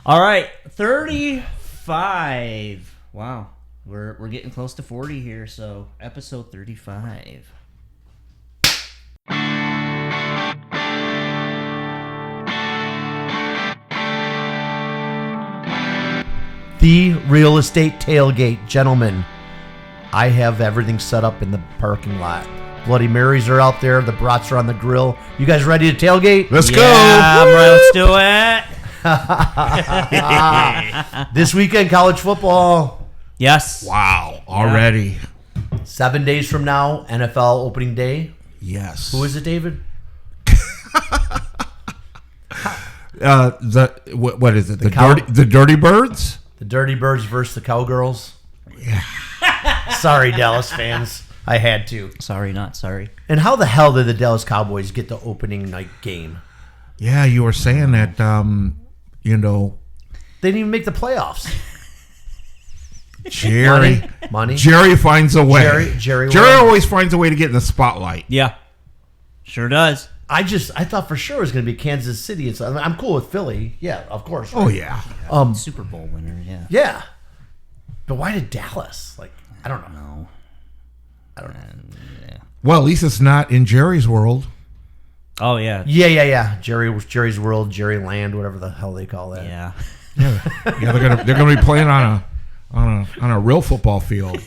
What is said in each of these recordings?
All right, 35. Wow, we're getting close to 40 here. So episode 35. The Real Estate Tailgate, gentlemen. I have everything set up in the parking lot. Bloody Marys are out there. The brats are on the grill. You guys ready to tailgate? Let's go. Let's do it. This weekend, college football. Yes. Wow. Already. 7 days from now, NFL opening day. Yes. Who is it, David? What is it? The Dirty Birds? The Dirty Birds versus the Cowgirls. Yeah. Sorry, Dallas fans. I had to. Sorry, not sorry. And how the hell did the Dallas Cowboys get the opening night game? Yeah, you were saying that, They didn't even make the playoffs. Jerry. Money. Jerry finds a way. Jerry always finds a way to get in the spotlight. Yeah. Sure does. I thought for sure it was going to be Kansas City. I'm cool with Philly. Yeah, of course. Right? Oh, yeah. Super Bowl winner, yeah. Yeah. But why did Dallas? I don't know. I don't know. Yeah. Well, at least it's not in Jerry's world. Oh, yeah. Yeah. Jerry's World, Jerry Land, whatever the hell they call that. Yeah. Yeah, they're gonna be playing on a real football field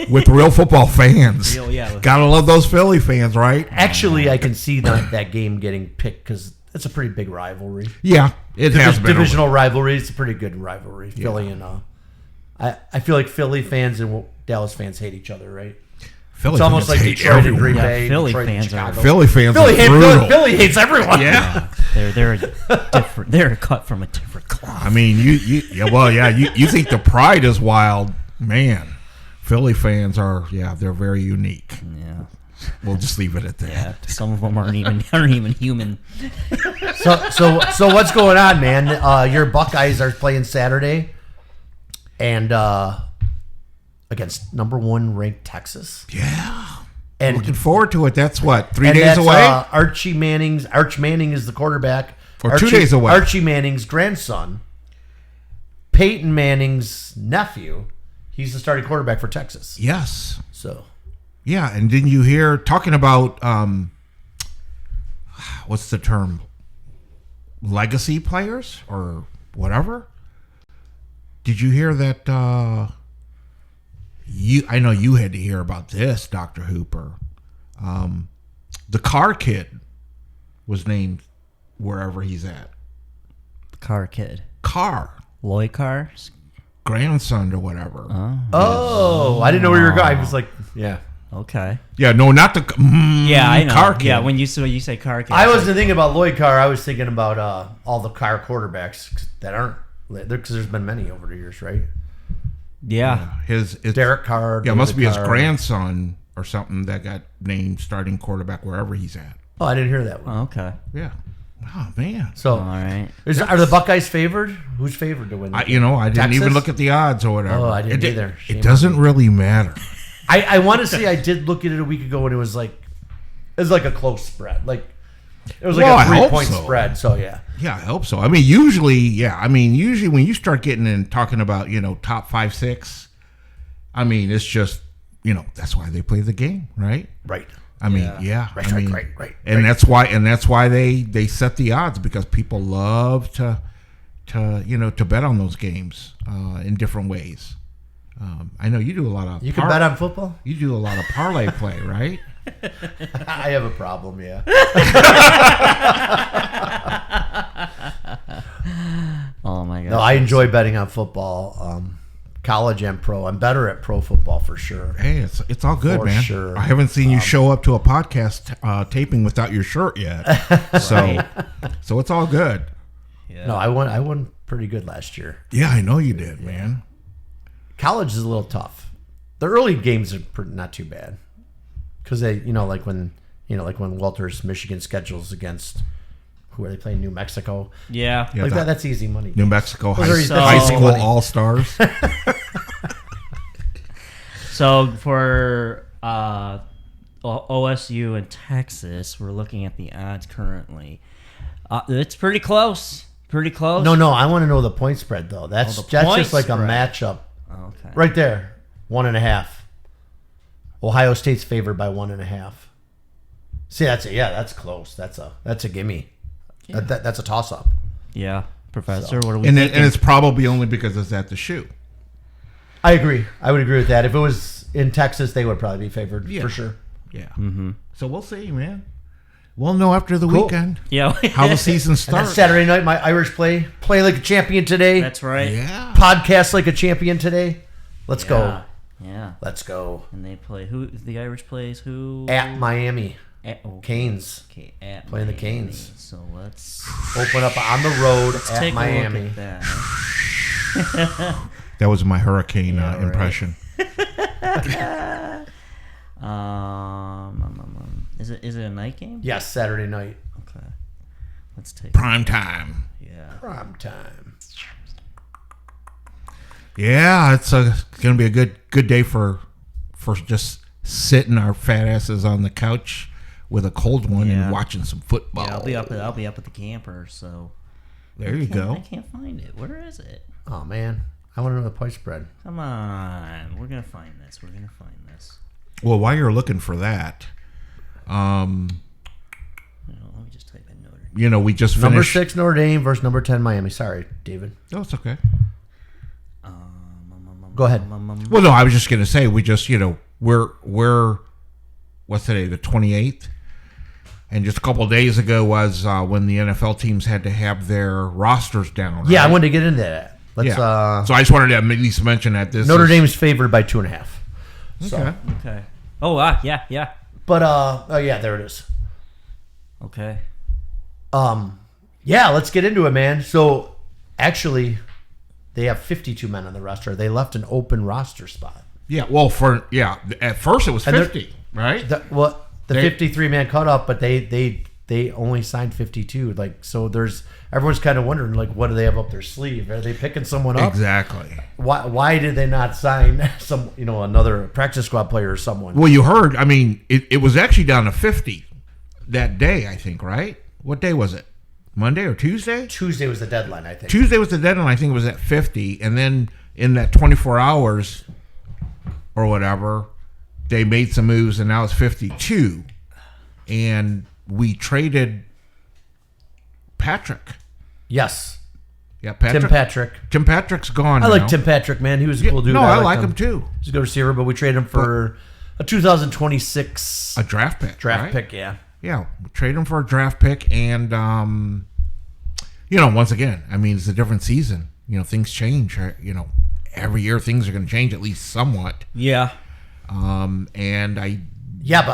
with real football fans. Gotta love those Philly fans, right? Actually, I can see that game getting picked because it's a pretty big rivalry. Yeah, it has been divisional rivalry. It's a pretty good rivalry. Yeah. Philly and I feel like Philly fans and Dallas fans hate each other, right? Philly it's almost like Detroit and Green Bay. Philly Detroit fans are brutal. Philly hates everyone. Yeah, they're different. They're cut from a different cloth. I mean, you think the pride is wild, man? Philly fans are, they're very unique. Yeah, we'll just leave it at that. Yeah, some of them aren't even human. So what's going on, man? Your Buckeyes are playing Saturday, and against number 1 ranked Texas. Yeah. And looking forward to it. That's what, 3 days away? Arch Manning is the quarterback. Or 2 days away. Archie Manning's grandson. Peyton Manning's nephew. He's the starting quarterback for Texas. Yes. So. Yeah, and didn't you hear talking about what's the term? Legacy players or whatever? Did you hear that I know you had to hear about this, Dr. Hooper. The Carr kid was named wherever he's at. The Carr kid. Carr. Lloyd Carr's grandson or whatever. Oh, I didn't know where you were going. I was like, yeah. Okay. Yeah, no, not the I know. Carr kid. Yeah, when you say Carr kid. I wasn't thinking about Lloyd Carr. I was thinking about all the Carr quarterbacks that aren't there, because there's been many over the years, right? Yeah. His Derek Carr. Yeah, it must be his grandson or something that got named starting quarterback wherever he's at. Oh, I didn't hear that one. Oh, okay. Yeah. Oh, man. So, all right. Are the Buckeyes favored? Who's favored to win? I didn't Texas? even look at the odds or whatever. Oh, I didn't either. It doesn't really matter. I want to say I did look at it a week ago and it was like a close spread. It was like a 3-point spread. So yeah. Yeah, I hope so. I mean, usually when you start getting in talking about, top 5, 6, I mean, it's just, that's why they play the game, right? Right. I mean, Right. And that's why they set the odds, because people love to bet on those games in different ways. I know you do a lot of. You can bet on football. You do a lot of parlay play, right? I have a problem, yeah. Oh my god! No, I enjoy betting on football, college and pro. I'm better at pro football for sure. Hey, it's all good, man. Sure. I haven't seen you show up to a podcast taping without your shirt yet, so it's all good. Yeah. No, I won pretty good last year. Yeah, I know you did, man. College is a little tough. The early games are not too bad, because they, like when Walters Michigan schedules against who are they playing? New Mexico. Yeah, that's easy money. New Mexico high school all stars. So for OSU and Texas, we're looking at the odds currently. It's pretty close. Pretty close? No. I want to know the point spread, though. That's point just like spread. a matchup. Okay. Right there. 1.5. Ohio State's favored by 1.5. See, that's close. That's a gimme. Yeah. That's a toss-up. Yeah. Professor, So- what are we And thinking? it's probably only because it's at the shoe. I agree. I would agree with that. If it was in Texas, they would probably be favored for sure. Yeah. Mm-hmm. So we'll see, man. We'll know after the Cool. weekend Yeah. how the season And then starts. Saturday night, my Irish play like a champion today. That's right. Yeah. Podcast like a champion today. Let's go. Yeah. Let's go. And they play who? The Irish plays who? At Miami. Oh, Canes. Okay, at Playing the Miami. Canes. So let's Open up on the road at take Miami. a look at that. That was my hurricane Yeah, right. impression. Is it a night game? Yes, Saturday night. Okay. Let's take. Prime time. Yeah. Prime time. Yeah, it's going to be a good day for just sitting our fat asses on the couch with a cold one Yeah. and watching some football. Yeah, I'll be up at the camper. So There you I go. can't find it. Where is it? Oh, man. I want to know the point spread. Come on, we're gonna find this. Well, while you're looking for that, Let me just type in Notre Dame. we just Number finished. 6 Notre Dame versus number 10 Miami. Sorry, David. Oh, it's okay. Go ahead. Well, no, I was just going to say we just, we're what's today, the 28th, and just a couple of days ago was when the NFL teams had to have their rosters down. Yeah, I right? wanted to get into that. Let's. So I just wanted to at least mention that this Notre is, Dame's favored by 2.5. So, Okay. Okay. Oh, yeah. but oh yeah, there it is. Okay. Yeah, let's get into it, man. So, actually, they have 52 men on the roster. They left an open roster spot. Yeah, well, at first it was And 50, right? The 53 man cutoff, but they only signed 52. Like, so everyone's kind of wondering, like, what do they have up their sleeve? Are they picking someone up? Exactly. Why did they not sign another practice squad player or someone? Well, you heard, it was actually down to 50 that day, I think, right? What day was it? Monday or Tuesday? Tuesday was the deadline, I think. Tuesday was the deadline. I think it was at 50. And then in that 24 hours or whatever, they made some moves, and now it's 52. And we traded Patrick. Yes. Yeah, Patrick. Tim Patrick. Tim Patrick's gone I now. like Tim Patrick, man. He was a cool dude. No, I like him too. He's a good receiver, but we traded him for a 2026 A draft pick. right? pick, yeah. Yeah, we trade him for a draft pick, and once again, it's a different season. Things change. Every year things are going to change at least somewhat. Yeah. But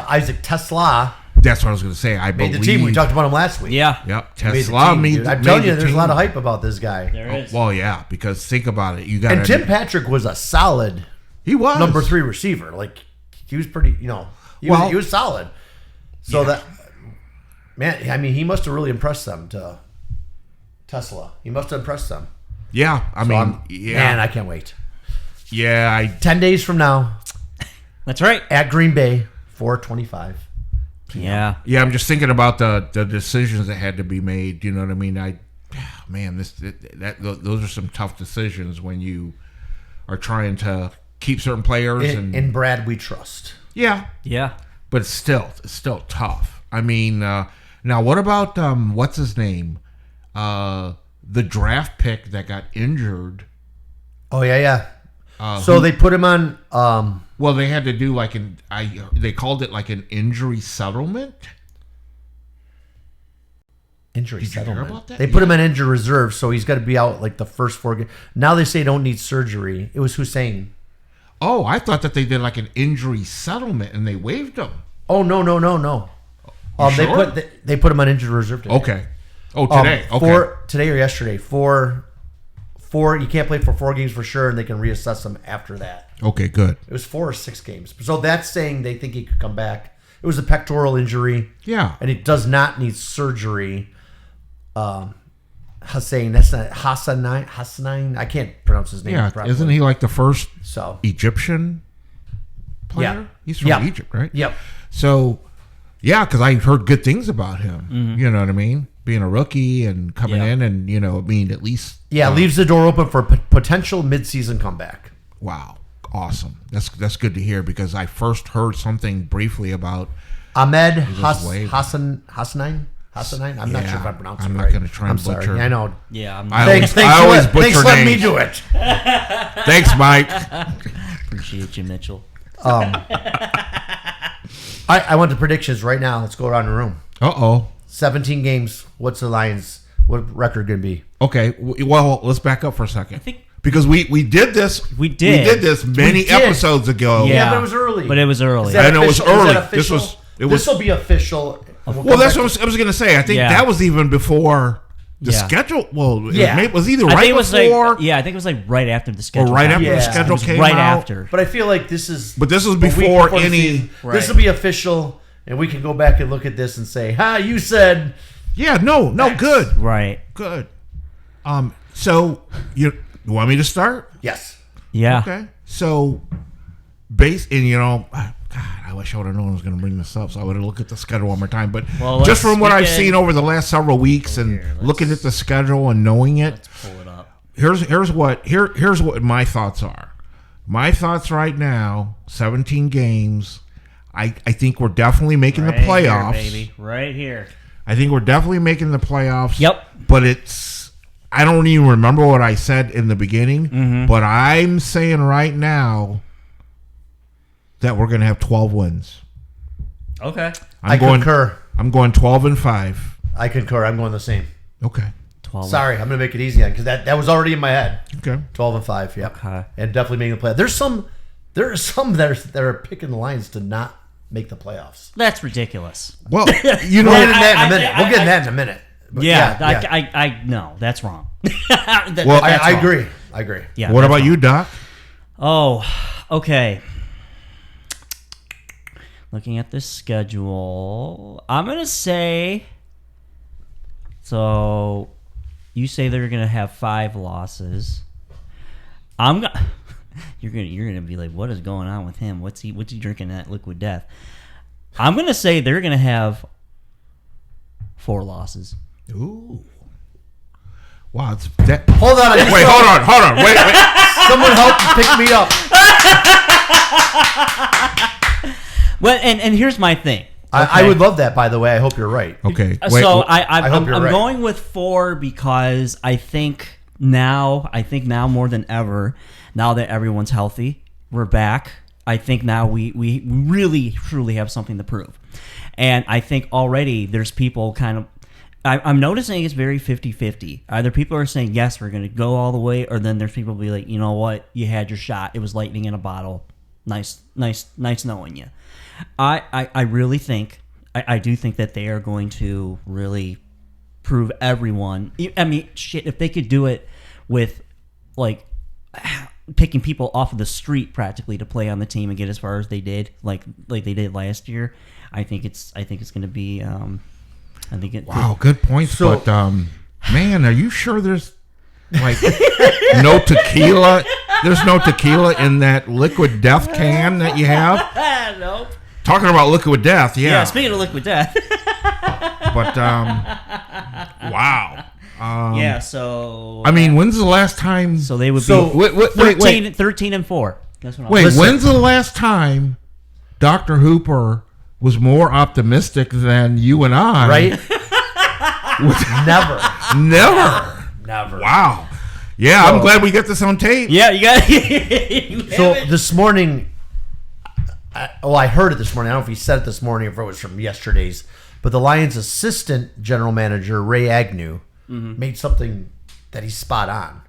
Isaac Tesla That's what I was going to say. I made believe the team. We talked about him last week. Yeah. Yep, He made the Tesla team, made dude. the I'm telling you, made the there's a lot of team. hype about this guy. There is. Well, yeah, because think about it. You got And Tim Patrick was a solid He was number 3 receiver. Like, he was pretty, he was solid. So that, man, he must have really impressed them to Tesla. He must have impressed them. Yeah, Man, I can't wait. Yeah, 10 days from now, That's right. at Green Bay, 4:25. Yeah. Yeah, I'm just thinking about the decisions that had to be made. You know what I mean? Those are some tough decisions when you are trying to keep certain players In Brad, we trust. yeah, Yeah. but it's still tough. Now what about what's his name? The draft pick that got injured. Oh, yeah. So they put him on. Well, they had to do they called it like an injury settlement. Injury Did you hear settlement. about that? They put him on injury reserve, so he's got to be out like the first 4 games. Now they say don't need surgery. It was Hussein. Oh, I thought that they did like an injury settlement and they waived him. Oh no. Sure? They put him on injury reserve today. Okay. Oh, today. Okay. Today or yesterday. Four. You can't play for 4 games for sure, and they can reassess him after that. Okay, good. It was 4 or 6 games. So that's saying they think he could come back. It was a pectoral injury. Yeah. And it does not need surgery. Hussein, that's not Hassanin. I can't pronounce his name Yeah, properly. isn't he like the first So Egyptian player? Yeah. He's from Yeah. Egypt, right? Yep. So, yeah, because I heard good things about him. Mm-hmm. You know what I mean? being a rookie and coming in and, at least. Yeah, leaves the door open for potential midseason comeback. Wow. Awesome. That's good to hear because I first heard something briefly about Ahmed Hassanein. I'm not sure if I'm pronouncing it right. I'm not going to try and butcher. Sorry. I know. Yeah. Thanks for letting me do it. Thanks, Mike. Appreciate you, Mitchell. I want the predictions right now. Let's go around the room. 17 games. What's the Lions? What record going to be? Okay. Well, let's back up for a second. Because we did this. We did this many episodes ago. Yeah, but it was early. But it was early. I know it was early. This will be official. Well, that's what I was going to say. I think that was even before the schedule. Well, it was either right before. I think it was like right after the schedule. Or right after the schedule came right out. After. But I feel like this is. But this was before any. Right. This will be official, and we can go back and look at this and say, you said. Yeah. No. Good. Right. Good. So you want me to start? Yes. Yeah. Okay. So, God, I wish I would have known I was going to bring this up, so I would have looked at the schedule one more time. But just from what I've seen over the last several weeks and looking at the schedule and knowing it, let's pull it up. Here's what my thoughts are. My thoughts right now: 17 games. I think we're definitely making the playoffs, baby. Right here. I think we're definitely making the playoffs. Yep. But I don't even remember what I said in the beginning. But I'm saying right now that we're going to have 12 wins. Okay. I concur. I'm going 12-5. I concur. I'm going the same. Okay. 12. Sorry, I'm going to make it easy because that was already in my head. Okay. 12-5. Yeah. Okay. And definitely making the playoffs. There are some that are picking the Lions to not make the playoffs. That's ridiculous. Well, We'll get in that in a minute. We'll get in that in a minute. But I no, that's wrong. That's I agree. I agree. Yeah. What about you, Doc? Oh, okay. Looking at this schedule, I'm gonna say. So, you say they're gonna have 5 losses. You're gonna be like, what is going on with him? What's he drinking that liquid death? I'm gonna say they're gonna have 4 losses. Ooh. Wow, it's that. Hold on. Hold on. Wait. Someone help pick me up. Well, and here's my thing. Okay. I would love that, by the way. I hope you're right. Okay. I'm going with 4 because I think now more than ever, now that everyone's healthy, we're back. I think now we really, truly have something to prove. And I think already there's people kind of... I'm noticing it's very 50-50. Either people are saying, yes, we're going to go all the way, or then there's people be like, you know what? You had your shot. It was lightning in a bottle. Nice knowing you. I really think, I do think that they are going to really prove everyone. I mean, shit, if they could do it with, like, picking people off of the street practically to play on the team and get as far as they did, like they did last year, I think it's going to be... Wow, good point. So, but man, are you sure there's like no tequila? There's no tequila in that liquid death can that you have? Nope. Talking about liquid death, yeah. Yeah, speaking of liquid death. But wow. Yeah, so I mean, when's the last time? So they would be 13-4. That's what when's the last time Dr. Hooper was more optimistic than you and I? Right? Never. Wow. Yeah, I'm glad we get this on tape. Yeah, you got it. So this morning, I heard it this morning. I don't know if he said it this morning or if it was from yesterday's, but the Lions' assistant general manager, Ray Agnew, made something that he's spot on.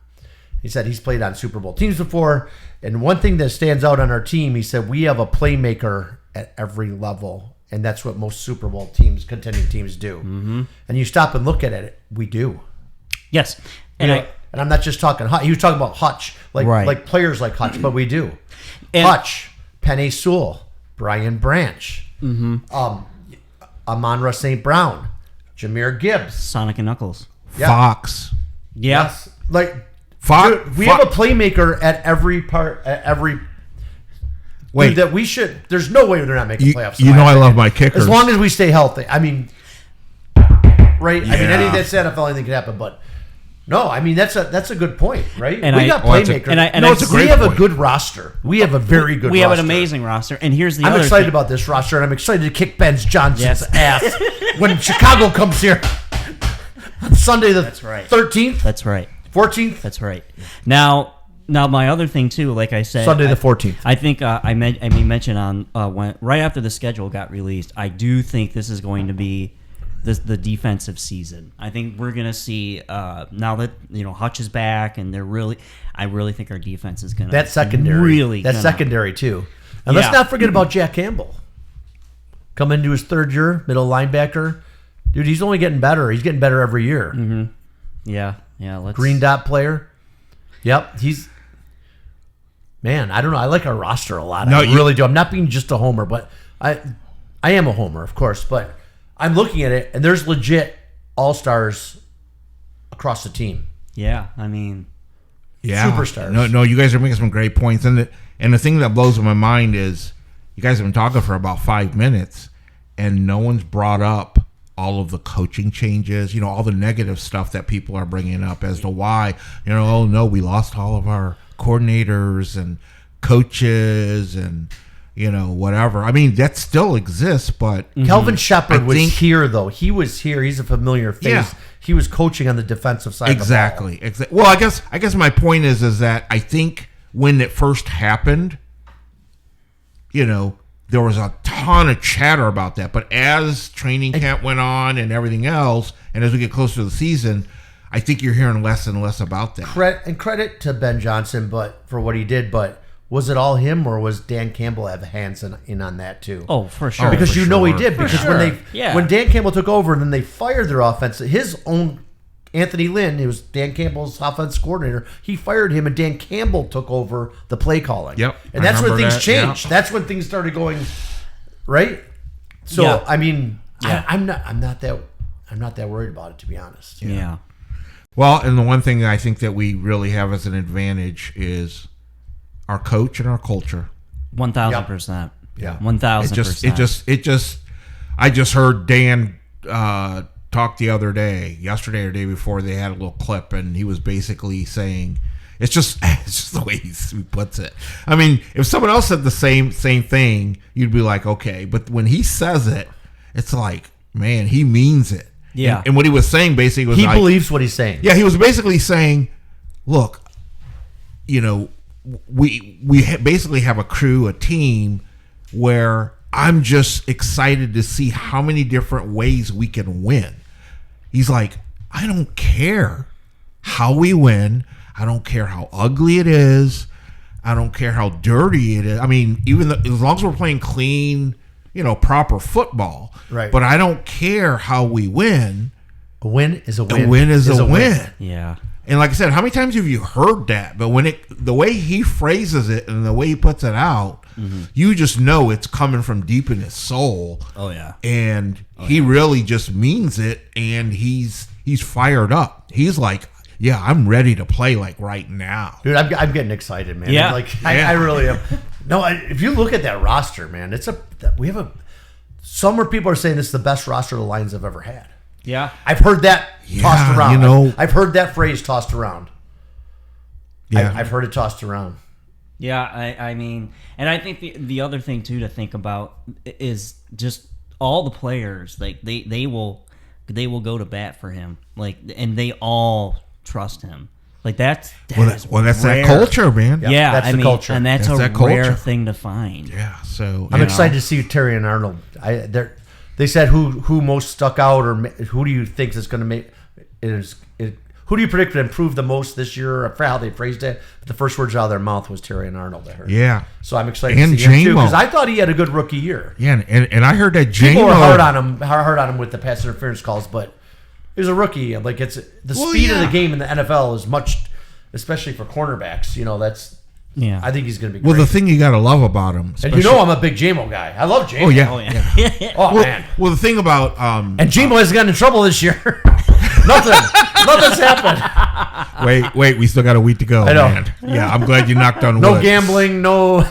He said he's played on Super Bowl teams before, and one thing that stands out on our team, he said, we have a playmaker at every level, and that's what most Super Bowl teams, contending teams do. Mm-hmm. And you stop and look at it, we do. Yes. And I'm not just talking Hutch. He was talking about Hutch, like players like Hutch, but we do. And Hutch, Penei Sewell, Brian Branch, Amon-Ra St. Brown, Jahmyr Gibbs, Sonic and Knuckles, Fox. Yeah. Yes. Like Fox. Dude, we have a playmaker at every part, at every. Wait, dude, that we should. There's no way they're not making playoffs. You know, I love my kickers. As long as we stay healthy. I mean, right? Yeah. I mean, that's NFL, anything could happen, but no, I mean that's a good point, right? And we got playmakers. We have a good roster. We have a very good. We roster. have an amazing roster, and here's the. I'm other excited thing. about this roster, and I'm excited to kick Ben Johnson's ass when Chicago comes here on Sunday the 13th. That's right. 14th. That's right. Now my other thing too, like I said, Sunday the 14th. I think I mentioned on when right after the schedule got released. I do think this is going to be the defensive season. I think we're going to see now that Hutch is back, and I really think our defense is going to secondary. That's secondary too. And let's not forget about Jack Campbell. Coming into his third year, middle linebacker. Dude, he's only getting better. He's getting better every year. Mm-hmm. Yeah. Green dot player. Yep, man, I don't know. I like our roster a lot. I really do. I'm not being just a homer, but I am a homer, of course, but I'm looking at it, and there's legit all-stars across the team. Yeah, I mean... Yeah. Superstars. No, you guys are making some great points. And the thing that blows my mind is you guys have been talking for about 5 minutes, and no one's brought up all of the coaching changes, all the negative stuff that people are bringing up as to why, oh, no, we lost all of our coordinators and coaches and... whatever. I mean, that still exists, but Kelvin Shepard was here, though. He was here. He's a familiar face. Yeah. He was coaching on the defensive side. Exactly. Of the ball. Well, I guess my point is that I think when it first happened, there was a ton of chatter about that. But as training camp went on and everything else, and as we get closer to the season, I think you're hearing less and less about that. Credit to Ben Johnson, for what he did, but. Was it all him, or was Dan Campbell have hands in on that too? Oh, for sure. Because he did. Because when when Dan Campbell took over, and then they fired their offense, his own Anthony Lynn, he was Dan Campbell's offense coordinator. He fired him, and Dan Campbell took over the play calling. Yep, and that's when things changed. Yep. That's when things started going right. So I mean, I'm not that worried about it, to be honest. Yeah. Well, and the one thing that I think that we really have as an advantage is our coach and our culture. 1,000%. Yeah. 1,000%. I just heard Dan talk the other day, yesterday or day before. They had a little clip, and he was basically saying, it's just the way he puts it. I mean, if someone else said the same thing, you'd be like, okay. But when he says it, it's like, man, he means it. Yeah. And what he was saying basically was he believes what he's saying. Yeah, he was basically saying, look, we basically have a crew, a team, where I'm just excited to see how many different ways we can win. He's like, I don't care how we win. I don't care how ugly it is. I don't care how dirty it is. I mean, as long as we're playing clean, proper football. Right. But I don't care how we win. A win is a win. A win is a win. Yeah. And like I said, how many times have you heard that? But the way he phrases it and the way he puts it out, you just know it's coming from deep in his soul. Oh yeah. And he really just means it, and he's fired up. He's like, yeah, I'm ready to play like right now. Dude, I'm getting excited, man. Yeah. I really am. No, if you look at that roster, man, some people are saying this is the best roster the Lions have ever had. Yeah. I've heard that tossed around. I've heard that phrase tossed around. Yeah. I've heard it tossed around. Yeah, I mean, and I think the other thing too to think about is just all the players, like they will go to bat for him, like, and they all trust him. Like that's that's rare. that culture, man. Yeah, that's the culture, and that's a that rare culture. thing to find. Yeah, so I'm excited to see Terry and Arnold. They said who most stuck out, or who do you think is going to make who do you predict would improve the most this year? For how they phrased it, but the first words out of their mouth was Terry and Arnold. I heard. Yeah, so I'm excited and to see him too, J-Mo, because I thought he had a good rookie year. Yeah, and I heard that J-Mo, people were hard on him with the pass interference calls, but he was a rookie. Like it's the speed of the game in the NFL is much, especially for cornerbacks. That's. Yeah, I think he's going to be great. Well, the thing you got to love about him, and I'm a big J-Mo guy. I love J-Mo. Oh yeah. Oh man. Well, the thing about and J-Mo hasn't gotten in trouble this year. Nothing's happened. Wait, we still got a week to go. I know. Man. Yeah, I'm glad you knocked on wood. No gambling, no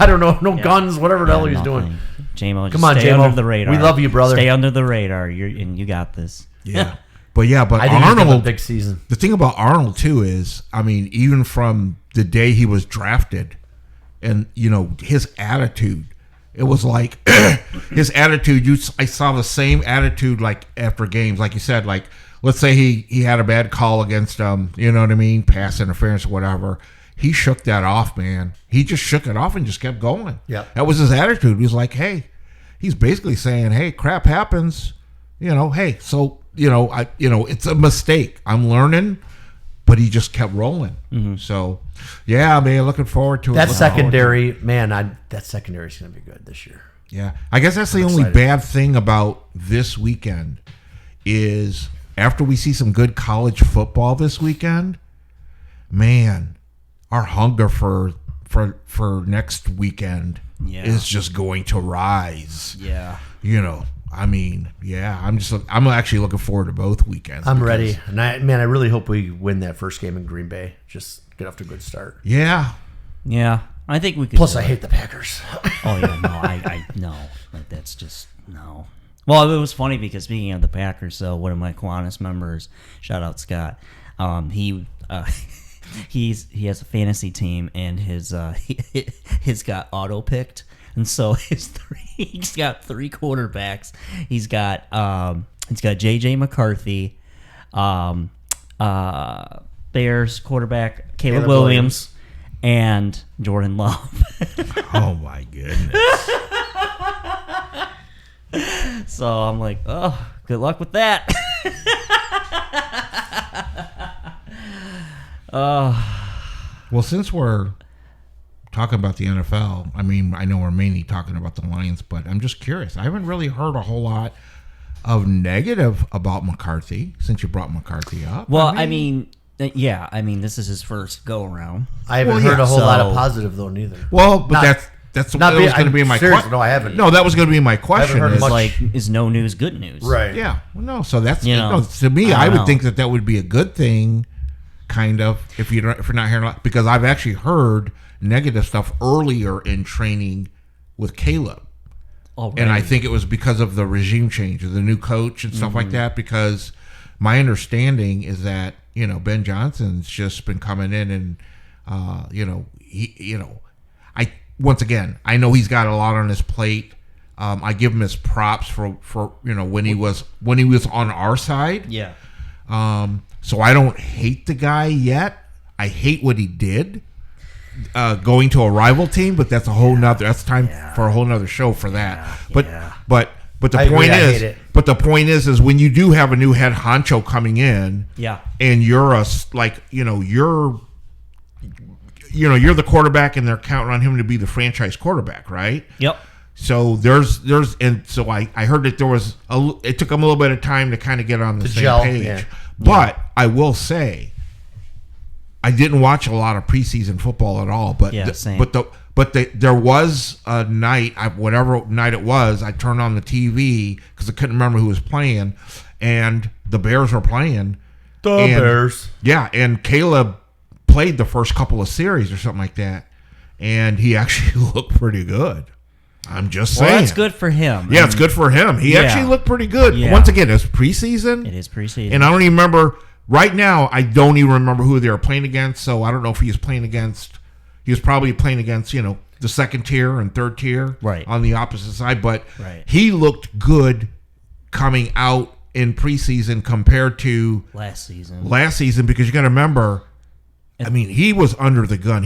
guns, whatever the hell he's doing. J-Mo, come on, stay J-Mo. under the radar. We love you, brother. Stay under the radar. You got this. Yeah. But yeah, but I think he's gonna have Arnold, a big season. the thing about Arnold too is, I mean, even from the day he was drafted, and his attitude, it was like his attitude. I saw the same attitude like after games, like you said, like let's say he had a bad call against you know what I mean, pass interference, whatever. He shook that off, man. He just shook it off and just kept going. Yeah, that was his attitude. He was like, hey, he's basically saying, hey, crap happens. Hey, so. It's a mistake. I'm learning, but he just kept rolling. Mm-hmm. So, yeah, man, looking forward to it. That secondary, man, that secondary is going to be good this year. Yeah, I guess that's the only bad thing about this weekend is after we see some good college football this weekend, man, our hunger for next weekend is just going to rise. Yeah. I mean, yeah, I'm actually looking forward to both weekends. I'm ready. And I really hope we win that first game in Green Bay. Just get off to a good start. Yeah. Yeah. I think we could. Plus, I hate the Packers. Oh, yeah. No, I no. Like, that's just, no. Well, it was funny because speaking of the Packers, so one of my Kiwanis members, shout out Scott, he has a fantasy team, and his got auto picked. And so he's got 3 quarterbacks. He's got JJ McCarthy, Bears quarterback Caleb Williams, and Jordan Love. Oh my goodness. So I'm like, oh, good luck with that. Well, since we're talking about the NFL, I mean, I know we're mainly talking about the Lions, but I'm just curious. I haven't really heard a whole lot of negative about McCarthy since you brought McCarthy up. Well, I mean, this is his first go around. I haven't heard a whole lot of positive though, neither. Well, but that was going to be my question. No, I haven't. No, that was going to be my question. Is no news good news? Right. Yeah. Well, no. So that's to me, I would think that would be a good thing, kind of, if you're not hearing a lot, because I've actually heard negative stuff earlier in training with Caleb. Already. And I think it was because of the regime change, of the new coach and stuff like that, because my understanding is that, Ben Johnson's just been coming in and, once again, I know he's got a lot on his plate. I give him his props for when he was on our side. Yeah. So I don't hate the guy yet. I hate what he did. Going to a rival team, but that's that's time for a whole nother show for that. But the point is when you do have a new head honcho coming in, and you're you're the quarterback, and they're counting on him to be the franchise quarterback, right? Yep. So so I heard that it took him a little bit of time to kind of get on the same page. Yeah. But I will say, I didn't watch a lot of preseason football at all, but there was a night, whatever night it was, I turned on the TV because I couldn't remember who was playing, and the Bears were playing. Bears. Yeah, and Caleb played the first couple of series or something like that, and he actually looked pretty good. I'm just saying. Well, that's good for him. Yeah, it's good for him. He actually looked pretty good. Yeah. Once again, it's preseason. It is preseason. And I don't even remember. Right now, I don't even remember who they were playing against, so I don't know if he was playing against. He was probably playing against, the second tier and third tier, right, on the opposite side. But he looked good coming out in preseason compared to last season. Because you got to remember, I mean, he was under the gun.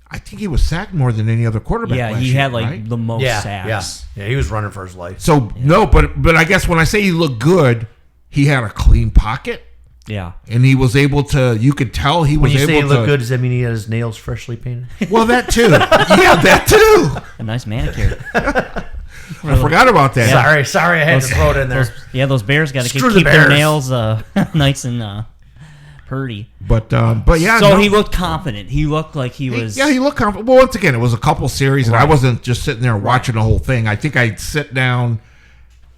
I think he was sacked more than any other quarterback. Yeah, he had the most sacks. Yeah, he was running for his life. So no, but I guess when I say he looked good, he had a clean pocket. Yeah. And he was able to, you could tell he was able to. When you say he looked good, does that mean he had his nails freshly painted? Well, that too. Yeah, that too. A nice manicure. I forgot about that. Yeah. Sorry, I had to throw it in there. Those Bears got to keep their nails nice and purdy. But yeah. So he looked confident. He looked like he was. Yeah, he looked confident. Well, once again, it was a couple series, and I wasn't just sitting there watching the whole thing. I think I'd sit down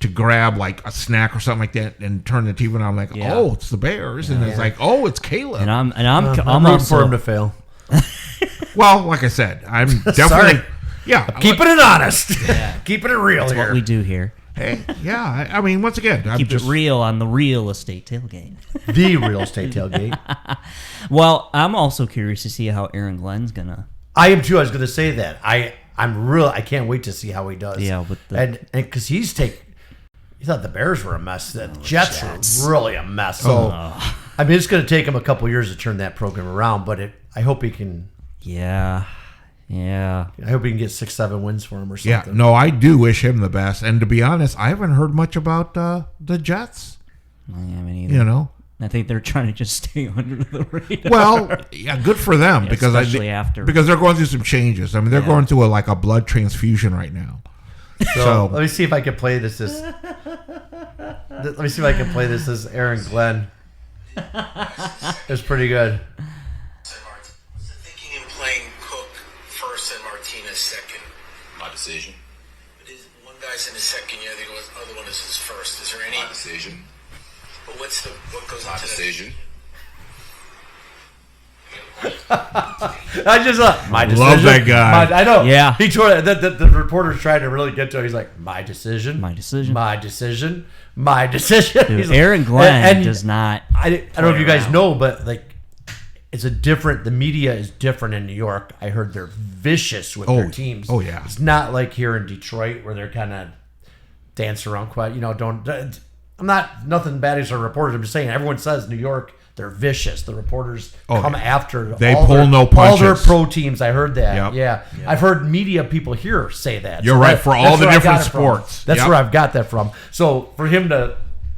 to grab like a snack or something like that and turn the TV on. I'm like, oh, it's the Bears, and it's like, oh, it's Caleb. And I'm rooting for him to fail. Well, like I said, I'm definitely keeping it honest. Yeah. Keeping it real. That's here. what we do here. Hey, yeah. I mean, once again, Keep it real on the Real Estate Tailgate. The Real Estate Tailgate. Well, I'm also curious to see how Aaron Glenn's gonna. I am too. I was going to say that. I can't wait to see how he does. Yeah, with the, and because you thought the Bears were a mess. The Jets were really a mess. So I mean, it's going to take him a couple years to turn that program around. But I hope he can. Yeah. I hope he can get 6-7 wins for him or something. Yeah, no, I do wish him the best. And to be honest, I haven't heard much about the Jets. I haven't either. You know, I think they're trying to just stay under the radar. Well, yeah, good for them because because they're going through some changes. I mean, they're going through a blood transfusion right now. So let me see if I can play this as. Let me see if I can play this as Aaron Glenn. It's pretty good. Thinking of playing Cook first and Martinez second. My decision. One guy's in his second year, the other one is his first. Is there any? My decision. But what goes My into decision. I just my decision. Love that guy. I know. Yeah. He tried. The reporter's trying to really get to it. He's like, my decision. My decision. My decision. My decision. Dude, Aaron Glenn does not. I don't know if you guys know, but it's the media is different in New York. I heard they're vicious with their teams. Oh yeah. It's not like here in Detroit where they're kind of dance around quiet. I'm not nothing bad against our reporters. I'm just saying everyone says New York. They're vicious. The reporters come after. They pull no punches. All their pro teams. I heard that. Yep. Yeah. I've heard media people here say that. You're right. For all the different sports. That's where I've got that from. So for him to,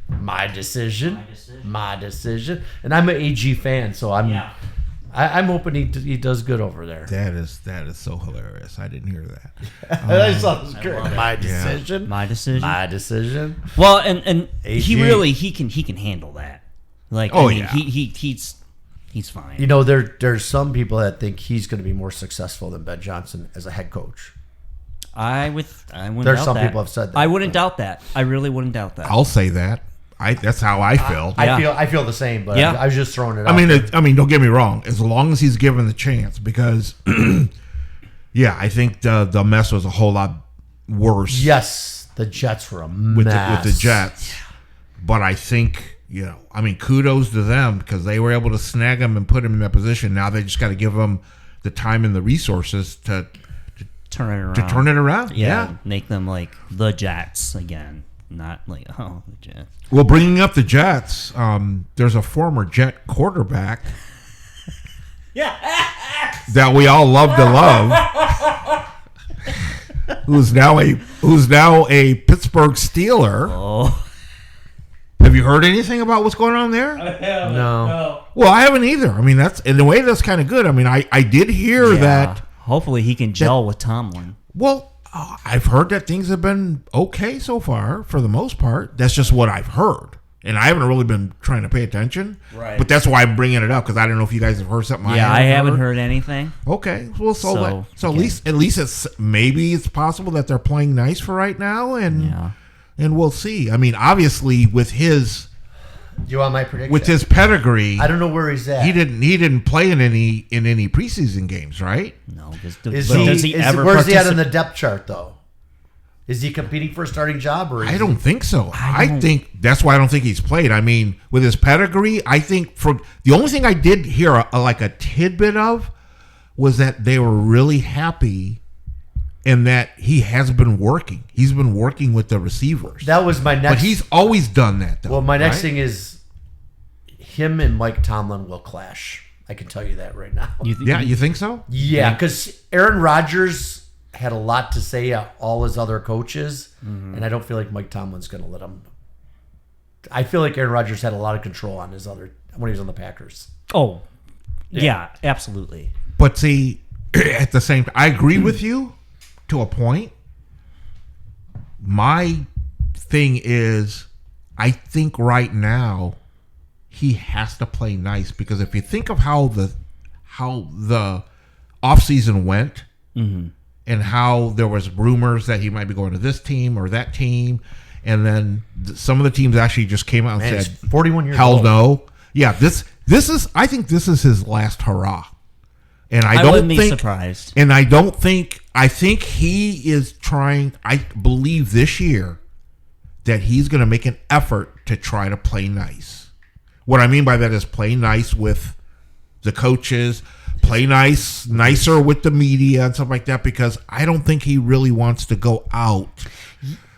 my decision. And I'm an AG fan, so I'm hoping he does good over there. That is so hilarious. I didn't hear that. I thought it was great. My decision. My decision. My decision. Well, and AG. he can handle that. He's fine. There's some people that think he's going to be more successful than Ben Johnson as a head coach. I wouldn't. There's doubt some that. people have said that. I wouldn't doubt that. I really wouldn't doubt that. I'll say that. That's how I feel. I feel the same, but I was just throwing it out. I mean, don't get me wrong. As long as he's given the chance, because I think the mess was a whole lot worse. Yes, the Jets were a mess with the Jets, but I think. Kudos to them because they were able to snag him and put him in that position. Now they just got to give him the time and the resources to turn it around. Yeah. Make them like the Jets again, not like the Jets. Well, bringing up the Jets, there's a former Jet quarterback that we all love to love, who's now a Pittsburgh Steeler. Oh. Have you heard anything about what's going on there? No. Well, I haven't either. I mean, that's in a way that's kind of good. I mean, I did hear that. Hopefully, he can gel with Tomlin. Well, I've heard that things have been okay so far for the most part. That's just what I've heard, and I haven't really been trying to pay attention. Right. But that's why I'm bringing it up because I don't know if you guys have heard something. I haven't heard anything. Okay. Well, so at least it's possible that they're playing nice for right now, and we'll see. I mean, obviously, with his. Do you want my prediction? With his pedigree, I don't know where he's at. He didn't play in any preseason games, right? No. Where's he at on the depth chart though? Is he competing for a starting job or? I don't think so. I think that's why I don't think he's played. I mean, with his pedigree, I think the only thing I did hear a tidbit of was that they were really happy. And that he has been working. He's been working with the receivers. That was my next. But he's always done that, though. Well, my next thing is him and Mike Tomlin will clash. I can tell you that right now. You think so? Yeah, because Aaron Rodgers had a lot to say at all his other coaches, and I don't feel like Mike Tomlin's going to let him. I feel like Aaron Rodgers had a lot of control on his other when he was on the Packers. Oh, yeah absolutely. But see, at the same time, I agree with you. To a point, my thing is, I think right now he has to play nice because if you think of how the offseason went and how there was rumors that he might be going to this team or that team, and then some of the teams actually just came out and said, 41 years hell old. no. Yeah, I think this is his last hurrah. And I wouldn't be surprised. And I think he is trying, I believe this year, that he's going to make an effort to try to play nice. What I mean by that is play nice with the coaches, play nicer with the media and stuff like that, because I don't think he really wants to go out.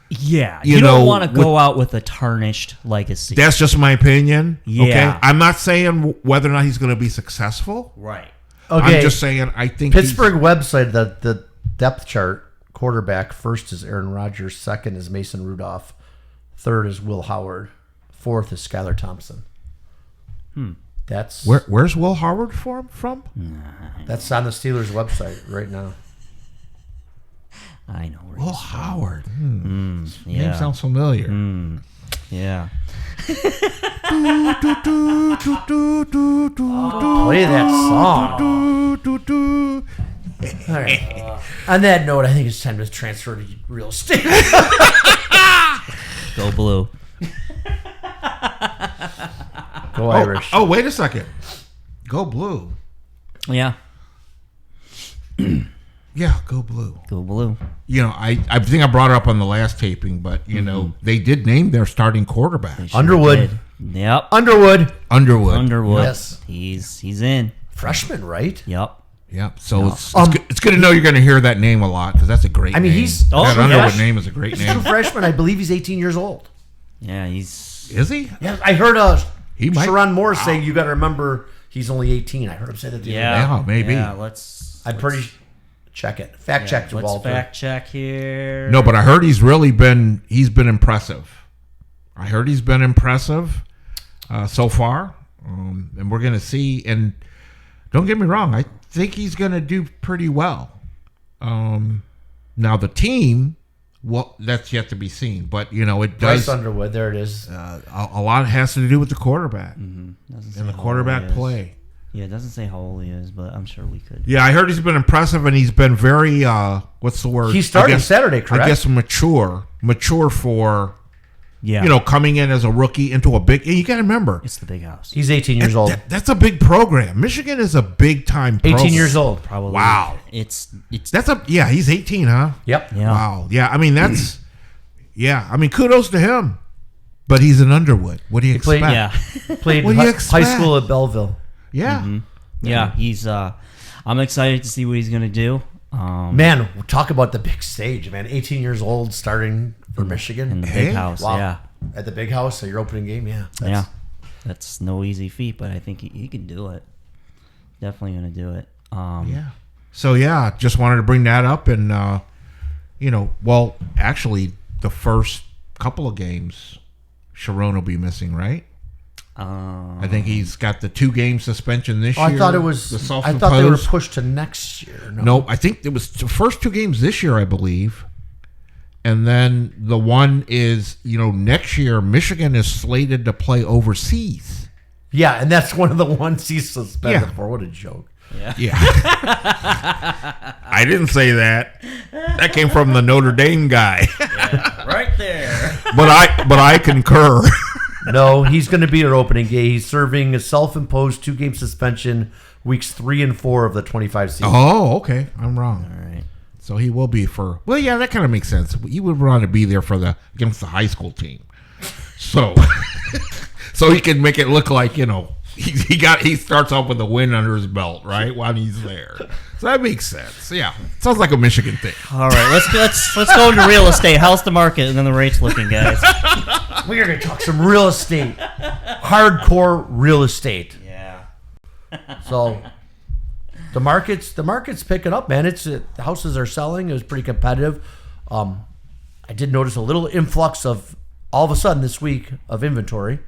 Yeah, you don't want to go out with a tarnished legacy. That's just my opinion. Yeah. Okay? I'm not saying whether or not he's going to be successful. Right. Okay. I'm just saying I think Pittsburgh website, the depth chart, quarterback, first is Aaron Rodgers, second is Mason Rudolph, third is Will Howard, fourth is Skylar Thompson. That's Where's Will Howard from? That's on the Steelers website right now. I know. Will Howard. Yeah. Name sounds familiar. Yeah. Play that song. All right. On that note, I think it's time to transfer to real estate. Go blue. Go Irish. Oh, wait a second. Go blue. Yeah. Yeah, go blue. Go blue. You know, I think I brought it up on the last taping, but, you know, they did name their starting quarterback. They sure Underwood. did. Yep. Underwood. Underwood. Yes. He's in. Freshman, right? Yep. Yep. So it's good to know you're going to hear that name a lot, because that's a great name. he's that Underwood name is a great He's a name. freshman. I believe he's 18 years old. Yeah, he's... Is he? Yeah, I heard He might- Sherrone Moore say you got to remember he's only 18. I heard him say that the other day. Yeah, maybe. Yeah, I'm pretty check it. Fact check to let's Walter. fact check here. No, but I heard he's been impressive. I heard he's been impressive so far, and we're going to see. And don't get me wrong, I think he's going to do pretty well. Now the team, well, that's yet to be seen. But it does. Bryce Underwood, there it is. A lot has to do with the quarterback and the quarterback play. Yeah, it doesn't say how old he is, but I'm sure we could. Yeah, I heard he's been impressive, and he's been very, what's the word? He's starting Saturday, correct? I guess mature for, Yeah. coming in as a rookie into a big, you got to remember. It's the big house. He's 18 years old. That's a big program. Michigan is a big time program. 18 years old. Probably. Wow. It's He's 18, huh? Yep. Yeah. Wow. Yeah, I mean, that's, kudos to him. But he's an Underwood. What do you expect? Played What do you high expect? school at Belleville. Yeah. Yeah, he's I'm excited to see what he's going to do. Man, talk about the big stage, man. 18 years old, starting for Michigan. In the big house, Wow. yeah. At the big house, at your opening game, yeah. That's no easy feat, but I think he can do it. Definitely going to do it. Yeah. So, just wanted to bring that up. And, actually, the first couple of games, Sherrone will be missing, right? I think he's got the 2-game suspension this year. I thought it was. I thought they were pushed to next year. No, I think it was the first 2 games this year, I believe. And then the one is, next year, Michigan is slated to play overseas. Yeah, and that's one of the ones he's suspended Yeah. for. What a joke. Yeah. I didn't say that. That came from the Notre Dame guy. Right there. But I concur. No, he's going to be our opening game. He's serving a self-imposed 2-game suspension weeks 3 and 4 of the 25 season. Oh, okay. I'm wrong. All right. So he will be for. Well, yeah, that kind of makes sense. You would want to be there for against the high school team. So, so he can make it look like he starts off with a win under his belt, right, while he's there. So that makes sense. Yeah, sounds like a Michigan thing. All right, let's go into real estate. How's the market and then the rates looking, guys? We're going to talk some real estate, hardcore real estate. Yeah. So the market's picking up, man. The houses are selling. It was pretty competitive. I did notice a little influx of all of a sudden this week of inventory,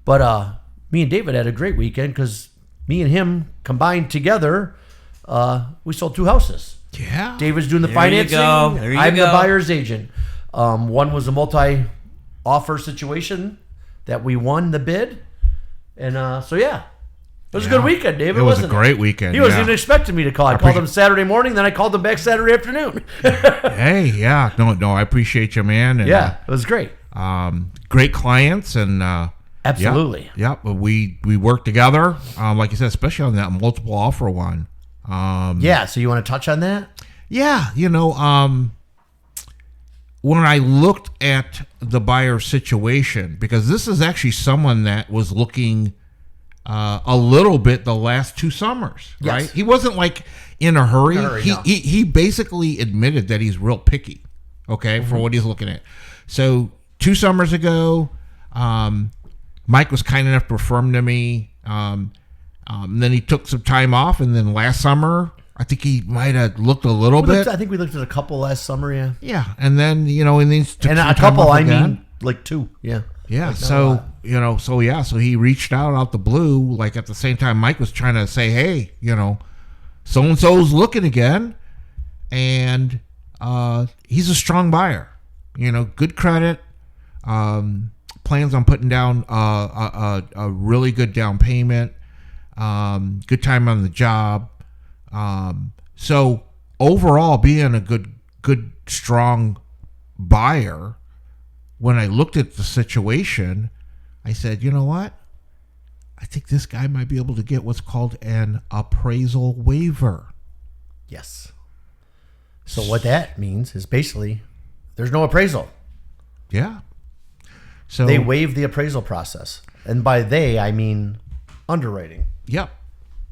but me and David had a great weekend because me and him combined together, we sold 2 houses. Yeah. David's doing the There financing. you go. There you I'm go. the buyer's agent. One was a multi-offer situation that we won the bid, and it was a good weekend, David. It was a wasn't great weekend. He wasn't even expecting me to call. I called him Saturday morning, then I called him back Saturday afternoon. Hey, yeah, no, I appreciate you, man. And, Yeah, it was great. great clients and. Absolutely. Yeah, but we work together, like you said, especially on that multiple offer one. Yeah, so you want to touch on that? Yeah, when I looked at the buyer situation, because this is actually someone that was looking a little bit the last 2 summers, right? Yes. He wasn't like in a hurry. No. He basically admitted that he's real picky, okay, for what he's looking at. So 2 summers ago, Mike was kind enough to affirm to me. Then he took some time off, and then last summer, I think he might have looked a little bit. I think we looked at a couple last summer, yeah. Yeah, and then and then took And some a time couple, off I again. mean, like 2, yeah. Yeah, Like, so he reached out the blue, like at the same time Mike was trying to say, hey, so and so's looking again, and he's a strong buyer, good credit, plans on putting down a really good down payment, good time on the job, so overall being a good strong buyer. When I looked at the situation, I said, you know what? I think this guy might be able to get what's called an appraisal waiver. Yes. So what that means is basically there's no appraisal. Yeah. So They waive the appraisal process. And by they, I mean underwriting. Yep.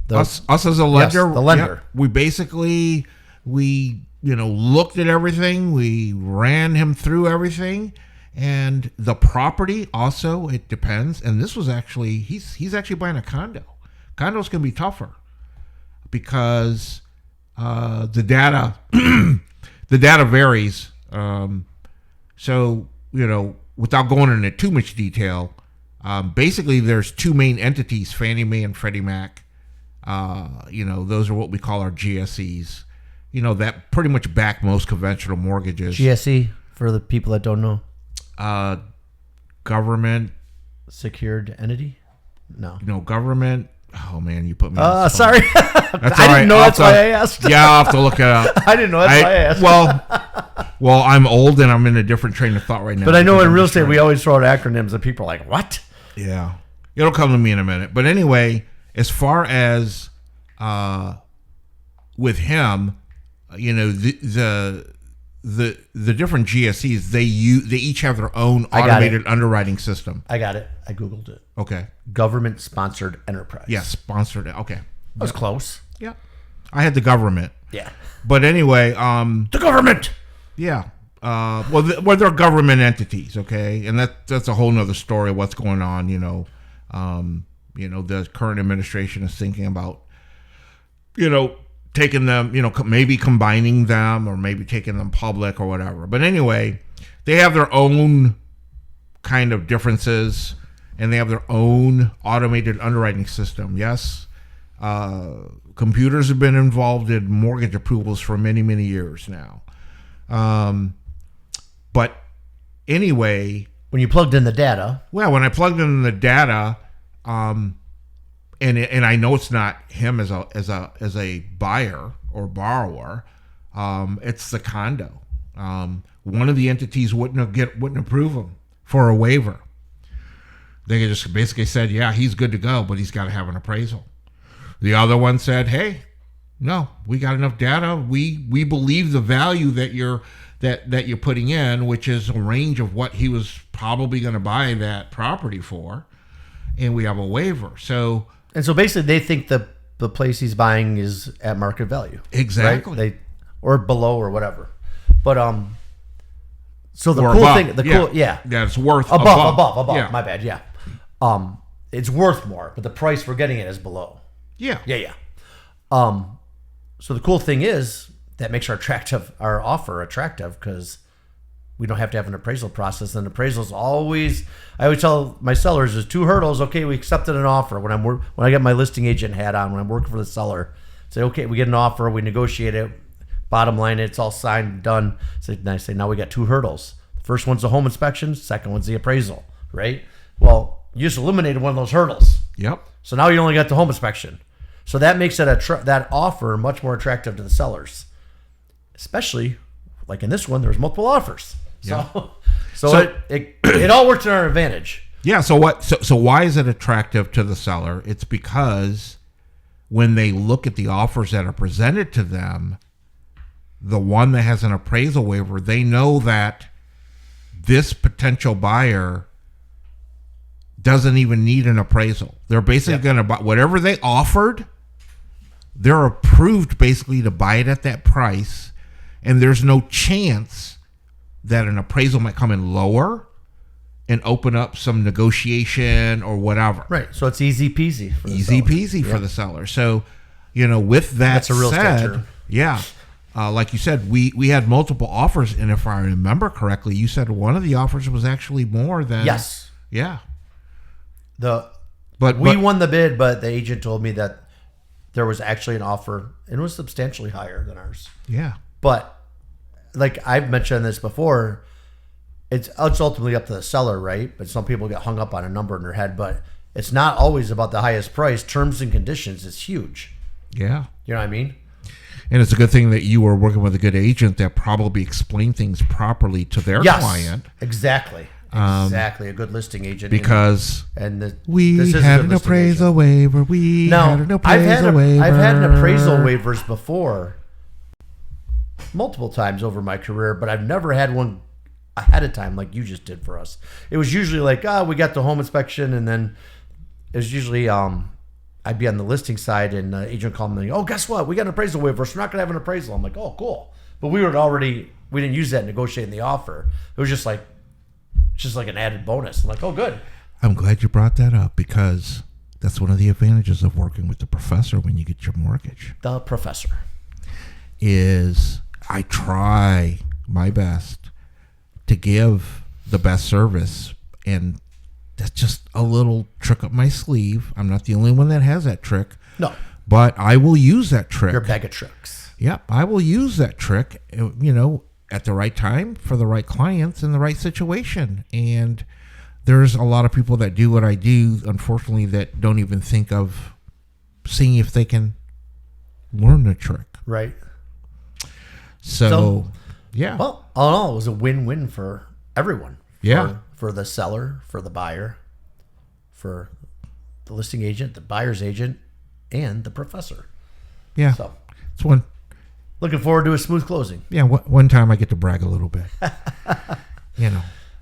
The- Us as a lender. Yes, the lender. Yeah, we basically, looked at everything. We ran him through everything. And the property also, it depends. And this was actually, he's actually buying a condo. Condos can be tougher because the data varies. So, without going into too much detail, basically there's 2 main entities, Fannie Mae and Freddie Mac. Those are what we call our GSEs. That pretty much back most conventional mortgages. GSE, for the people that don't know. Government. Secured entity? No. Government. Oh, man, you put me on the spot. Sorry. That's I all right. didn't know that's why I asked. Yeah, I'll have to look it up. I didn't know that's why I asked. Well, I'm old and I'm in a different train of thought right now. But I know because in I'm real just estate, trying- we always throw out acronyms and people are like, what? Yeah. It'll come to me in a minute. But anyway, as far as with him, the different GSEs, they each have their own automated underwriting system. I got it. I Googled it. Okay. Government-sponsored enterprise. Yeah, sponsored. Okay. That was close. Yeah. I had the government. Yeah. But anyway, The government! yeah. They're government entities, okay? And that's a whole nother story, what's going on, the current administration is thinking about, taking them, maybe combining them or maybe taking them public or whatever. But anyway, they have their own kind of differences and they have their own automated underwriting system. Yes, computers have been involved in mortgage approvals for many, many years now. But anyway, When you plugged in the data, well, when I plugged in the data, and I know it's not him as a buyer or borrower, it's the condo. One of the entities wouldn't approve him for a waiver. They just basically said, yeah, he's good to go, but he's got to have an appraisal. The other one said, hey, no, we got enough data. We believe the value that you're putting in, which is a range of what he was probably going to buy that property for, and we have a waiver. So basically they think the place he's buying is at market value. Exactly. Right? Or below or whatever. But so the or cool above. thing, yeah, it's worth above. Yeah. My bad. Yeah. It's worth more, but the price we're getting it is below. Yeah. Yeah. So the cool thing is that makes our offer attractive because we don't have to have an appraisal process. And appraisals I always tell my sellers, there's 2 hurdles. Okay, we accepted an offer. When I get my listing agent hat on, when I'm working for the seller, say, okay, we get an offer, we negotiate it, bottom line, it's all signed, done. So I say, now we got 2 hurdles. The first one's the home inspection, second one's the appraisal, right? Well, you just eliminated one of those hurdles. Yep. So now you only got the home inspection. So that makes it that offer much more attractive to the sellers, especially like in this one, there's multiple offers. Yeah. So it all works in our advantage. Yeah. So what? So why is it attractive to the seller? It's because when they look at the offers that are presented to them, the one that has an appraisal waiver, they know that this potential buyer doesn't even need an appraisal. They're basically going to buy whatever they offered. They're approved basically to buy it at that price, and there's no chance that an appraisal might come in lower and open up some negotiation or whatever. Right. So it's easy peasy. For the seller. So, with that That's a real said, estate term. yeah, like you said, we had multiple offers, and if I remember correctly, you said one of the offers was actually more than Yes. Yeah. But we won the bid, but the agent told me that there was actually an offer, and it was substantially higher than ours. Yeah. But like I've mentioned this before, it's ultimately up to the seller, right? But some people get hung up on a number in their head, but it's not always about the highest price. Terms and conditions is huge. Yeah. You know what I mean? And it's a good thing that you were working with a good agent that probably explained things properly to their client. Exactly. Exactly. A good listing agent. Because we had an appraisal waiver. I've had an appraisal waivers before multiple times over my career, but I've never had one ahead of time like you just did for us. It was usually like, we got the home inspection, and then it was usually I'd be on the listing side, and the agent called me, guess what? We got an appraisal waiver, so we're not going to have an appraisal. I'm like, oh, cool. But we didn't use that in negotiating the offer. It was just like an added bonus. I'm like, oh, good. I'm glad you brought that up, because that's one of the advantages of working with the professor when you get your mortgage. The professor. Is I try my best to give the best service, and that's just a little trick up my sleeve. I'm not the only one that has that trick. No. But I will use that trick. Your bag of tricks. Yep, I will use that trick, at the right time for the right clients in the right situation. And there's a lot of people that do what I do, unfortunately, that don't even think of seeing if they can learn the trick. Right. So yeah. Well, all in all, it was a win-win for everyone. Yeah. For the seller, for the buyer, for the listing agent, the buyer's agent, and the professor. Yeah. So it's one. Looking forward to a smooth closing. Yeah. One time I get to brag a little bit.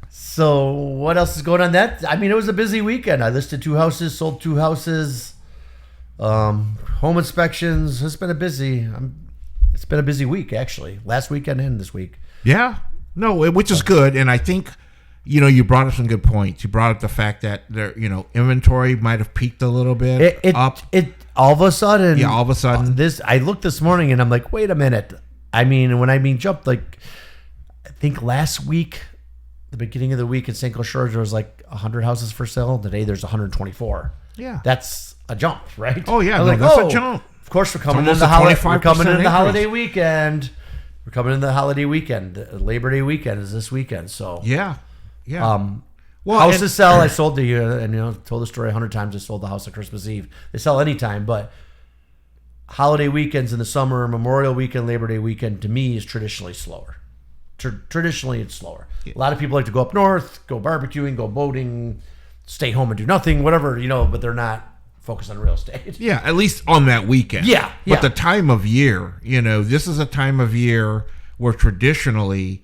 So what else is going on? It was a busy weekend. I listed 2 houses, sold 2 houses, home inspections. It's been a busy week, actually. Last weekend and this week. Yeah. No, which is good. And I think, you brought up some good points. You brought up the fact that their, inventory might have peaked a little bit up. All of a sudden. Yeah, all of a sudden. I looked this morning and I'm like, wait a minute. Jumped, like, I think last week, the beginning of the week in St. Clair Shores, there was like 100 houses for sale. Today there's 124. Yeah. That's a jump, right? Oh, yeah. That's a jump. Of course, we're coming into the holiday weekend. We're coming into the holiday weekend. The Labor Day weekend is this weekend. So yeah. Houses sell. I sold to you, and told the story 100 times. I sold the house on Christmas Eve. They sell anytime, but holiday weekends in the summer, Memorial Weekend, Labor Day weekend, to me is traditionally slower. Traditionally, it's slower. Yeah. A lot of people like to go up north, go barbecuing, go boating, stay home and do nothing, whatever, but they're not focused on real estate. Yeah, at least on that weekend. Yeah. But the time of year, this is a time of year where traditionally,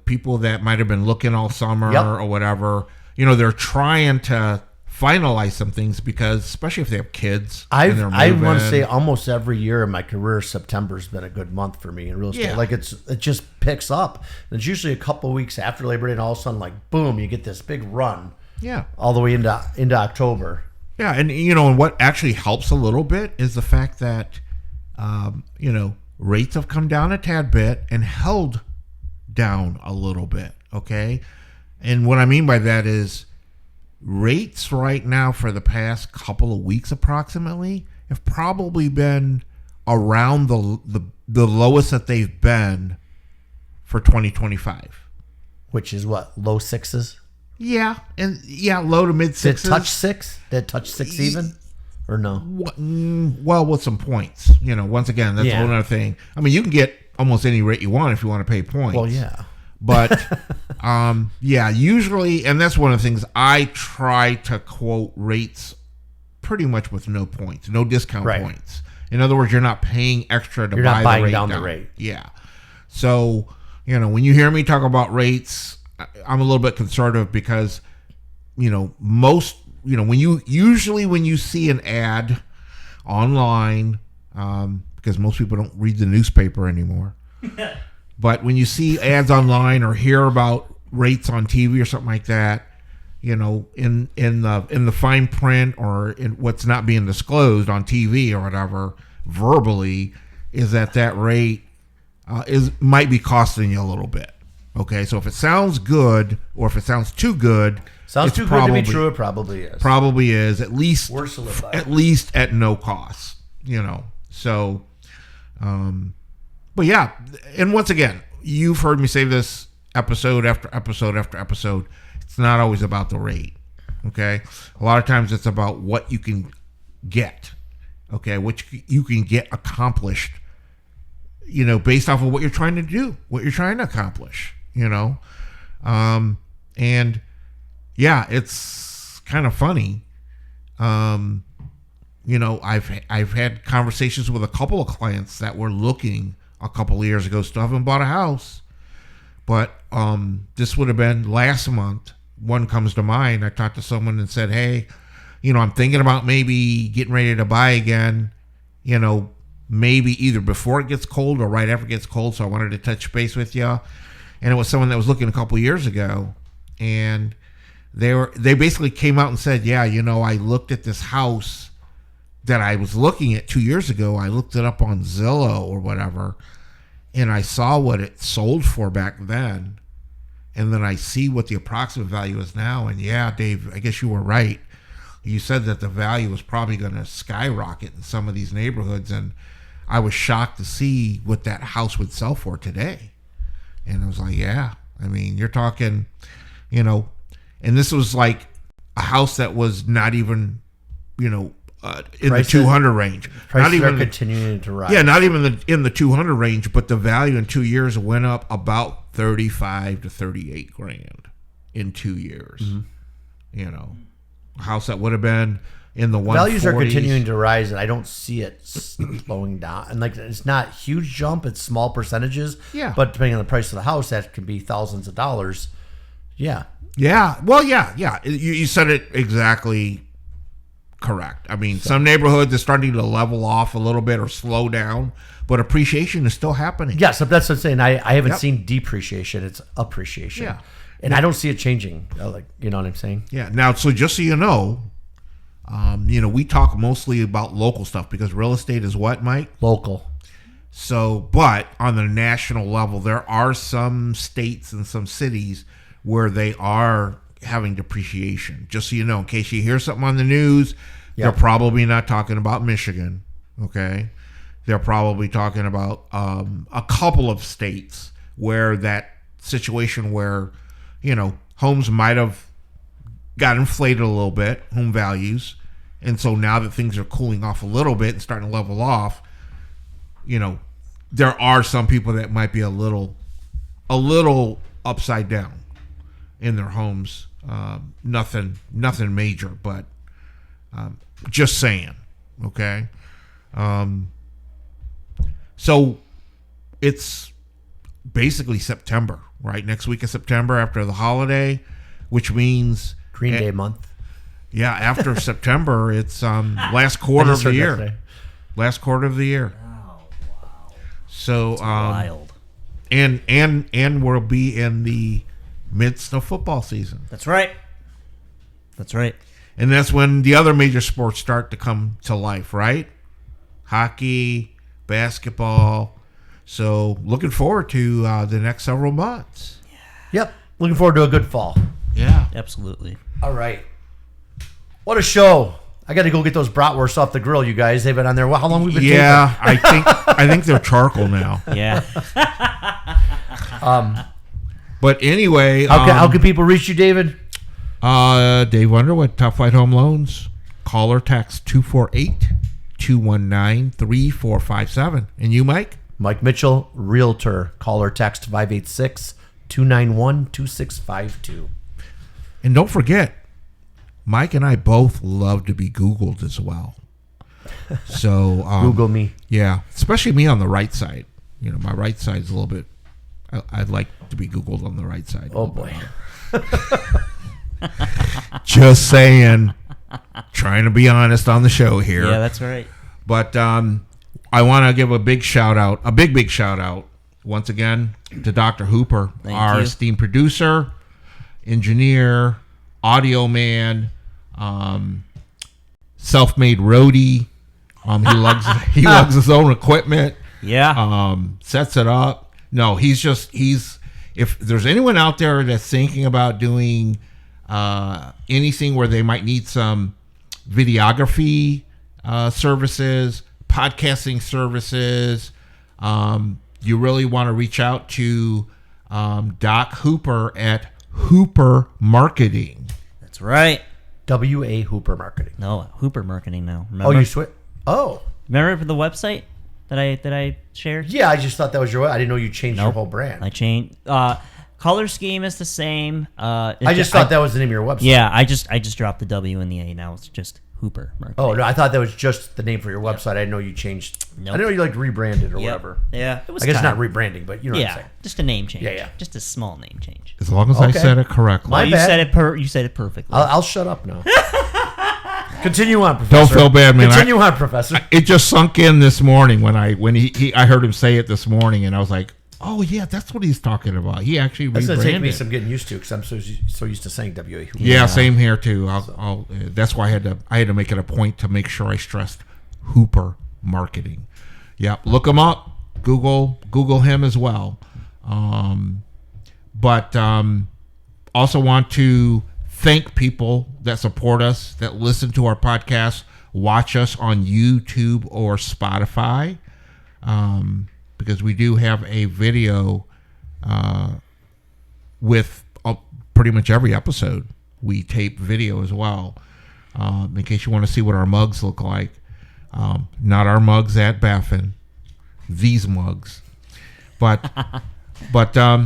people that might have been looking all summer or whatever, they're trying to finalize some things, because especially if they have kids. I want to say almost every year in my career, September's been a good month for me in real estate. Yeah. Like it just picks up. And it's usually a couple of weeks after Labor Day, and all of a sudden, like, boom, you get this big run. Yeah. All the way into October. Yeah, and and what actually helps a little bit is the fact that rates have come down a tad bit and held down a little bit, okay? And what I mean by that is rates right now for the past couple of weeks approximately have probably been around the lowest that they've been for 2025. Which is what, low sixes? Yeah, and low to mid sixes. Did it touch 6? Did it touch 6 even? Or no? Well, with some points. Once again, that's one other thing. You can get almost any rate you want if you want to pay points. Well, yeah. But, usually, and that's one of the things, I try to quote rates pretty much with no points, no discount points. In other words, you're not paying extra to buy the rate down. The rate. Yeah. So, when you hear me talk about rates, I'm a little bit conservative because, most, when you see an ad online, because most people don't read the newspaper anymore, but when you see ads online or hear about rates on TV or something like that, in the fine print or in what's not being disclosed on TV or whatever verbally, is that rate might be costing you a little bit. Okay, so if it sounds good or if it sounds too good, sounds too good to be true. It probably is. Probably is, at least We're solidified. at least at no cost. So, but yeah, and once again, you've heard me say this episode after episode after episode. It's not always about the rate. Okay, a lot of times it's about what you can get. Okay, what you can get accomplished. Based off of what you're trying to do, what you're trying to accomplish. And yeah, it's kind of funny. I've had conversations with a couple of clients that were looking a couple of years ago, still haven't bought a house, but this would have been last month. One comes to mind. I talked to someone and said, hey, I'm thinking about maybe getting ready to buy again, maybe either before it gets cold or right after it gets cold. So I wanted to touch base with you. And it was someone that was looking a couple of years ago, and they basically came out and said, yeah, I looked at this house that I was looking at 2 years ago. I looked it up on Zillow or whatever, and I saw what it sold for back then. And then I see what the approximate value is now. And yeah, Dave, I guess you were right. You said that the value was probably going to skyrocket in some of these neighborhoods. And I was shocked to see what that house would sell for today. And I was like, yeah, you're talking, and this was like a house that was not even, in prices, the 200 range. Prices not even are continuing to rise. Yeah, not even in the 200 range, but the value in 2 years went up about 35 to 38 grand in 2 years. Mm-hmm. A house that would have been in the 140s. Values are continuing to rise, and I don't see it slowing down. And it's not a huge jump; it's small percentages. Yeah. But depending on the price of the house, that can be thousands of dollars. Yeah. Yeah. Well, yeah. You said it exactly correct. Some neighborhoods are starting to level off a little bit or slow down, but appreciation is still happening. Yes, that's what I'm saying. I haven't seen depreciation; it's appreciation. Yeah. And I don't see it changing. You know what I'm saying? Yeah. Now, so just so you know. We talk mostly about local stuff because real estate is what, Mike? Local. So, but on the national level, there are some states and some cities where they are having depreciation. Just so you know, in case you hear something on the news, they're probably not talking about Michigan, okay? They're probably talking about a couple of states where that situation where, homes might have got inflated a little bit, home values. And so now that things are cooling off a little bit and starting to level off, there are some people that might be a little upside down in their homes. Nothing major, but just saying, okay? So it's basically September, right? Next week of September after the holiday, which means Green Day month. Yeah, after September, it's last quarter of the year. Last quarter of the year. Oh, wow. So wild. And we'll be in the midst of football season. That's right. And that's when the other major sports start to come to life, right? Hockey, basketball. So looking forward to the next several months. Yep. Looking forward to a good fall. Yeah. Absolutely. All right. What a show. I got to go get those bratwursts off the grill, you guys. They've been on there. How long have we been taping? I think they're charcoal now. Yeah. But anyway. How can people reach you, David? Dave Underwood, Top Flight Home Loans. Call or text 248-219-3457. And you, Mike? Mike Mitchell, Realtor. Call or text 586-291-2652. And don't forget, Mike and I both love to be Googled as well. So Google me. Yeah, especially me on the right side. My right side's a little bit I'd like to be Googled on the right side. Oh boy. Just saying. Trying to be honest on the show here. Yeah, that's right. But I want to give a big shout out, big shout out, once again, to Dr. Hooper, our esteemed producer, engineer, audio man, self-made roadie. He lugs his own equipment. Yeah. Sets it up. No, he's if there's anyone out there that's thinking about doing anything where they might need some videography services, podcasting services, you really want to reach out to Doc Hooper at Hooper Marketing. That's right. W.A. Hooper Marketing. No, Hooper Marketing now. Remember? Oh, you switch? Oh. Remember the website that I shared? Yeah, I just thought that was your. I didn't know you changed your whole brand. I changed. Color scheme is the same. I just thought that was the name of your website. Yeah, I just dropped the W and the A. Now it's just Hooper Marketing. Oh no, I thought that was just the name for your website. I didn't know you changed. Nope. I didn't know you rebranded or whatever. Yeah, it was. I guess not rebranding, but you know what I'm Yeah, saying. just a name change. Yeah. Just a small name change. As long as I said it correctly. My you bad. said it perfectly. I'll shut up now. Continue on, Professor. Don't feel bad, man. Continue on, Professor. It just sunk in this morning when I heard him say it this morning, and I was like, "Oh yeah, that's what he's talking about." He actually That's going to take me rebranded. some getting used to because I'm so used to saying W.A. Hooper. Yeah, same here too. That's why I had to make it a point to make sure I stressed Hooper Marketing. Yep, look him up. Google him as well. But also want to thank people that support us, that listen to our podcast, watch us on YouTube or Spotify, because we do have a video with pretty much every episode. We tape video as well, in case you want to see what our mugs look like. Not our mugs at Baffin, these mugs. But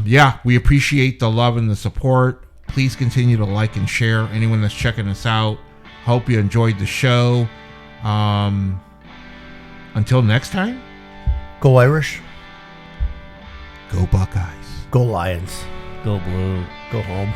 yeah, we appreciate the love and the support. Please continue to like and share. Anyone that's checking us out, hope you enjoyed the show. Until next time, Go Irish. go Buckeyes. Go Lions. Go Blue. Go home.